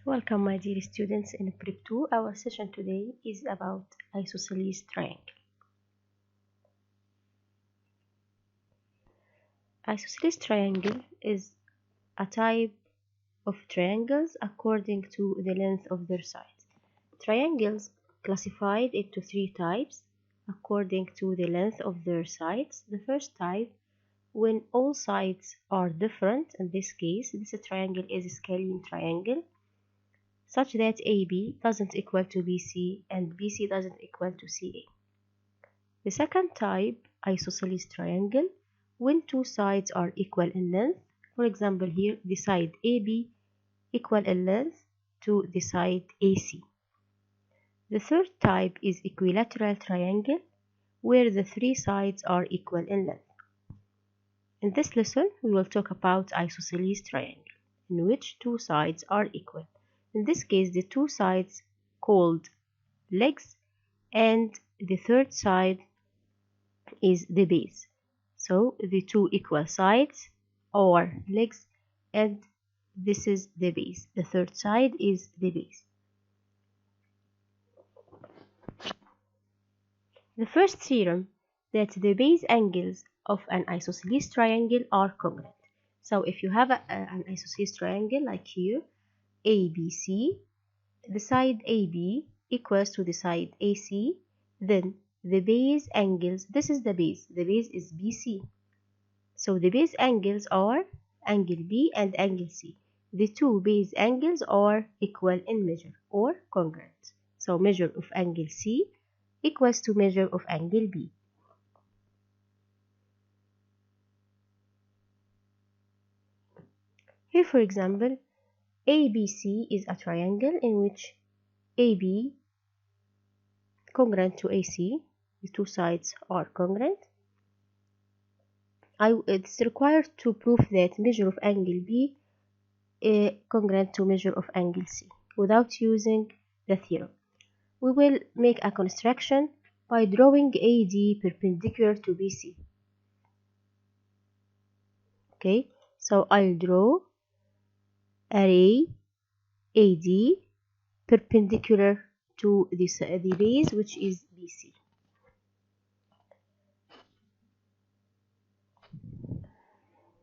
Welcome, my dear students. In Prep 2, our session today is about isosceles triangle. Isosceles triangle is a type of triangles according to the length of their sides. Triangles classified into three types according to the length of their sides. The first type, when all sides are different. In this case, this triangle is a scalene triangle, such that AB doesn't equal to BC and BC doesn't equal to CA. The second type, isosceles triangle, when two sides are equal in length. For example, here the side AB equal in length to the side AC. The third type is equilateral triangle, where the three sides are equal in length. In this lesson, we will talk about isosceles triangle, in which two sides are equal. In this case, the two sides called legs, and the third side is the base. So the two equal sides are legs, and this is the base. The third side is the base. The first theorem, that the base angles of an isosceles triangle are congruent. So if you have an isosceles triangle like here, ABC, the side AB equals to the side AC, then the base angles, this is the base is BC. So the base angles are angle B and angle C. The two base angles are equal in measure or congruent. So measure of angle C equals to measure of angle B. Here, for example, ABC is a triangle in which AB congruent to AC. The two sides are congruent. It's required to prove that measure of angle B is congruent to measure of angle C without using the theorem. We will make a construction by drawing AD perpendicular to BC. Okay, so I'll draw a ray AD perpendicular to the base, which is BC.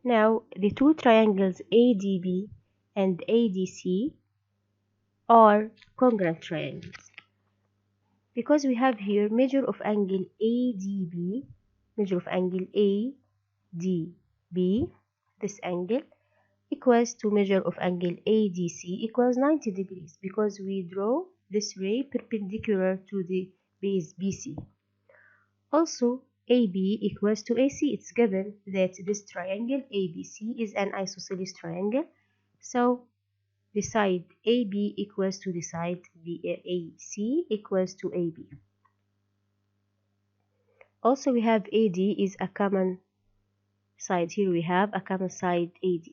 Now the two triangles ADB and ADC are congruent triangles, because we have here measure of angle ADB, measure of angle ADB, this angle equals to measure of angle ADC equals 90 degrees, because we draw this ray perpendicular to the base BC. Also, AB equals to AC. It's given that this triangle ABC is an isosceles triangle, so the side AB equals to the side AC equals to AB. Also, we have AD is a common side. Here we have a common side AD.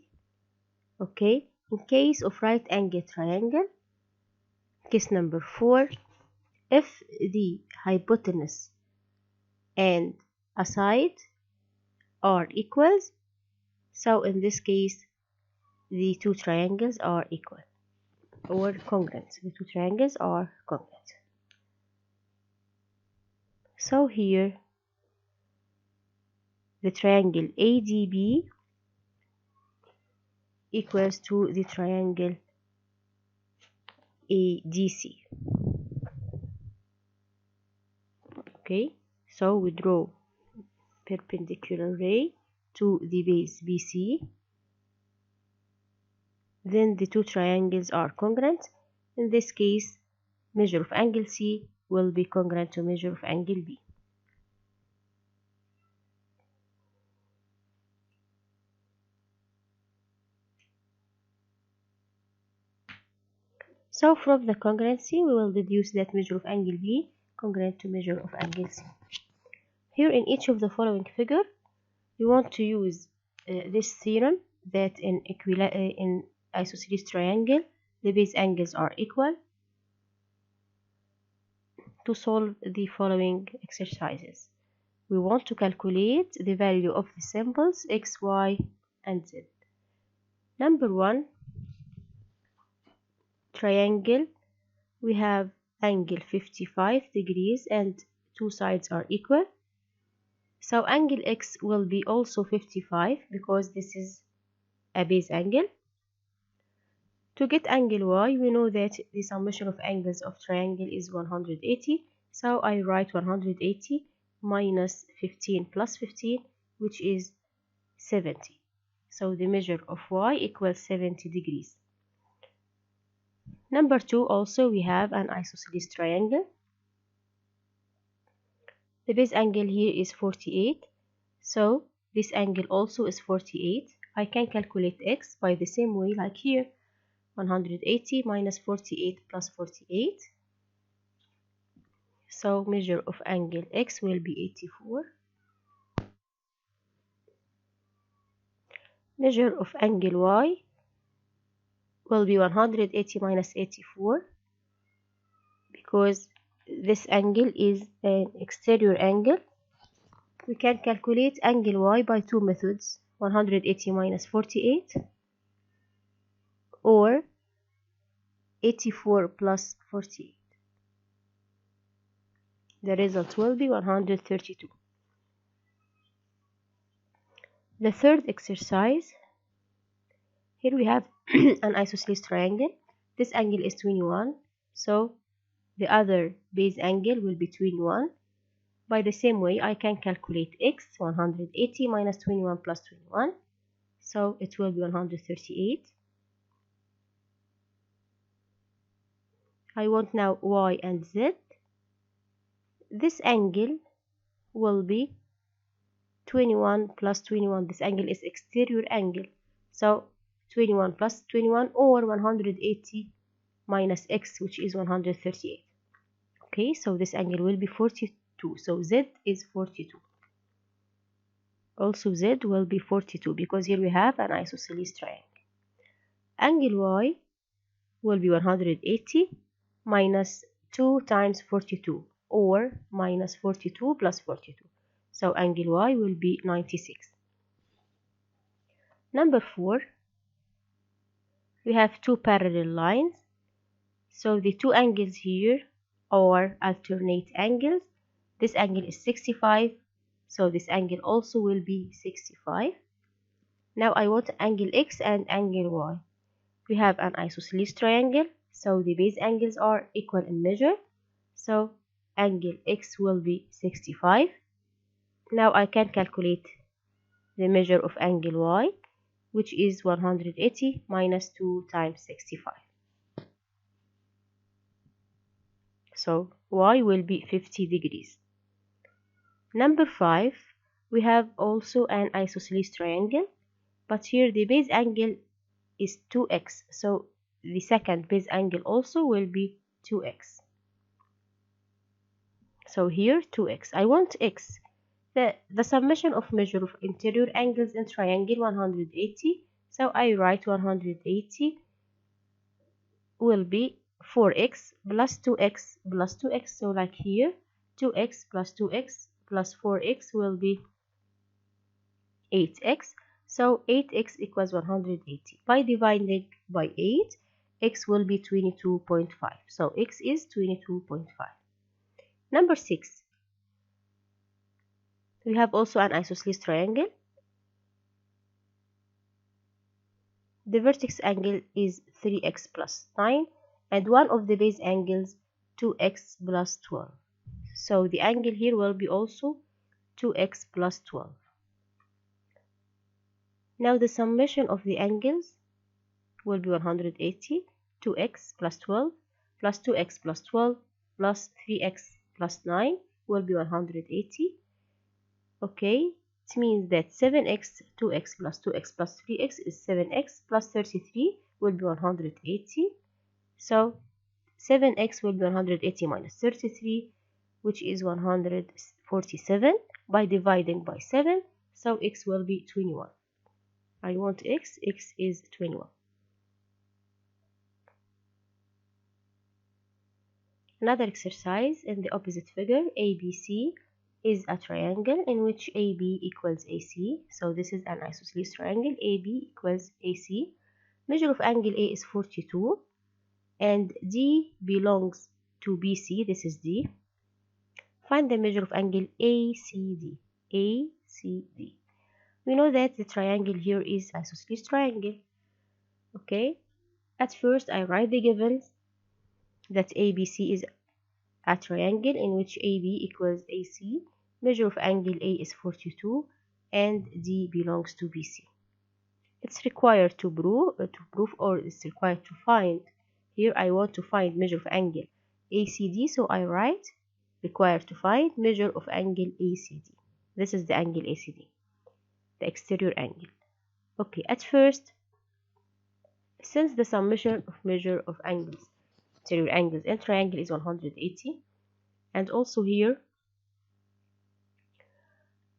Okay, in case of right angle triangle, case number 4, if the hypotenuse and a side are equals, so in this case the two triangles are equal or congruent. The two triangles are congruent. So here the triangle ADB equals to the triangle ADC. Okay, so we draw perpendicular ray to the base BC. Then the two triangles are congruent. In this case, measure of angle C will be congruent to measure of angle B. So from the congruency, we will deduce that measure of angle B congruent to measure of angle C. Here in each of the following figure, we want to use this theorem that in isosceles triangle, the base angles are equal, to solve the following exercises. We want to calculate the value of the symbols x, y, and z. Number 1, triangle, we have angle 55 degrees and two sides are equal. So angle X will be also 55 because this is a base angle. To get angle Y, we know that the summation of angles of triangle is 180. So I write 180 minus 15 plus 15, which is 70. So the measure of Y equals 70 degrees. Number 2, also we have an isosceles triangle. The base angle here is 48. So this angle also is 48. I can calculate X by the same way like here. 180 minus 48 plus 48. So measure of angle X will be 84. Measure of angle Y will be 180 minus 84 because this angle is an exterior angle. We can calculate angle Y by two methods, 180 minus 48 or 84 plus 48. The result will be 132. The third exercise, here we have an isosceles triangle. This angle is 21, so the other base angle will be 21. By the same way, I can calculate X, 180 minus 21 plus 21, so it will be 138. I want now Y and Z. This angle will be 21 plus 21. This angle is exterior angle, so 21 plus 21 or 180 minus X, which is 138. Okay, so this angle will be 42. So Z is 42. Also Z will be 42 because here we have an isosceles triangle. Angle Y will be 180 minus 2 times 42 or minus 42 plus 42. So angle Y will be 96. Number 4, we have two parallel lines. So the two angles here are alternate angles. This angle is 65, so this angle also will be 65. Now I want angle X and angle Y. We have an isosceles triangle, so the base angles are equal in measure. So angle X will be 65. Now I can calculate the measure of angle Y, which is 180 minus 2 times 65. So Y will be 50 degrees. Number 5, we have also an isosceles triangle, but here the base angle is 2x, so the second base angle also will be 2x. So here 2x. I want x. The summation of measure of interior angles in triangle 180. So I write 180 will be 4x plus 2x plus 2x. So like here 2x plus 2x plus 4x will be 8x. So 8x equals 180. By dividing by 8, x will be 22.5. So x is 22.5. Number 6. We have also an isosceles triangle. The vertex angle is 3x plus 9 and one of the base angles 2x plus 12. So the angle here will be also 2x plus 12. Now the summation of the angles will be 180, 2x plus 12 plus 2x plus 12 plus 3x plus 9 will be 180. Okay, it means that 7x, 2x plus 2x plus 3x is 7x plus 33 will be 180. So 7x will be 180 minus 33, which is 147 by dividing by 7. So x will be 21. I want x is 21. Another exercise in the opposite figure, ABC is a triangle in which AB equals AC. So this is an isosceles triangle, AB equals AC. Measure of angle A is 42. and D belongs to BC, this is D, find the measure of angle ACD. ACD. We know that the triangle here is isosceles triangle. Okay, at first I write the givens that ABC is a triangle in which AB equals AC, measure of angle A is 42, and D belongs to BC. It's required to prove, or it's required to find. Here I want to find measure of angle ACD, so I write required to find measure of angle ACD. This is the angle ACD, the exterior angle. Okay, at first, since the summation of measure of angles, exterior angles in triangle is 180, and also here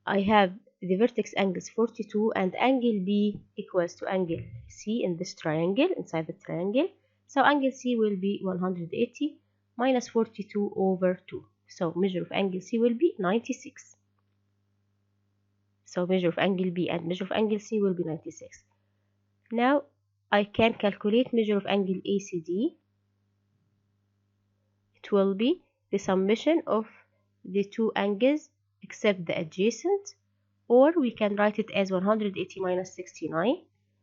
I have the vertex angle is 42 and angle B equals to angle C in this triangle, inside the triangle. So angle C will be 180 minus 42 over 2. So measure of angle C will be 96. So measure of angle B and measure of angle C will be 96. Now I can calculate measure of angle ACD. It will be the summation of the two angles except the adjacent, or we can write it as 180 minus 69.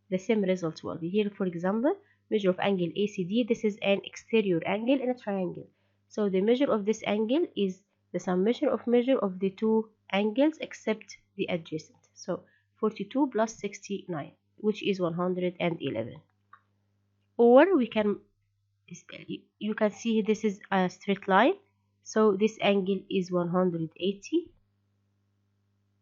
The same result will be here. For example, measure of angle ACD, this is an exterior angle in a triangle. So the measure of this angle is the summation of measure of the two angles except the adjacent. So 42 plus 69, which is 111. Or we can, you can see this is a straight line. So this angle is 180.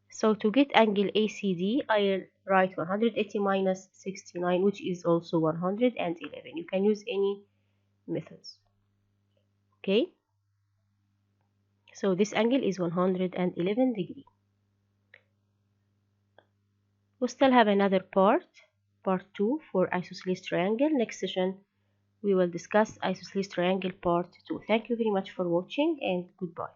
So to get angle ACD, I'll write 180 minus 69, which is also 111. You can use any methods. Okay. So this angle is 111 degree. We still have another part 2 for isosceles triangle. Next session, we will discuss isosceles triangle part 2. Thank you very much for watching and goodbye.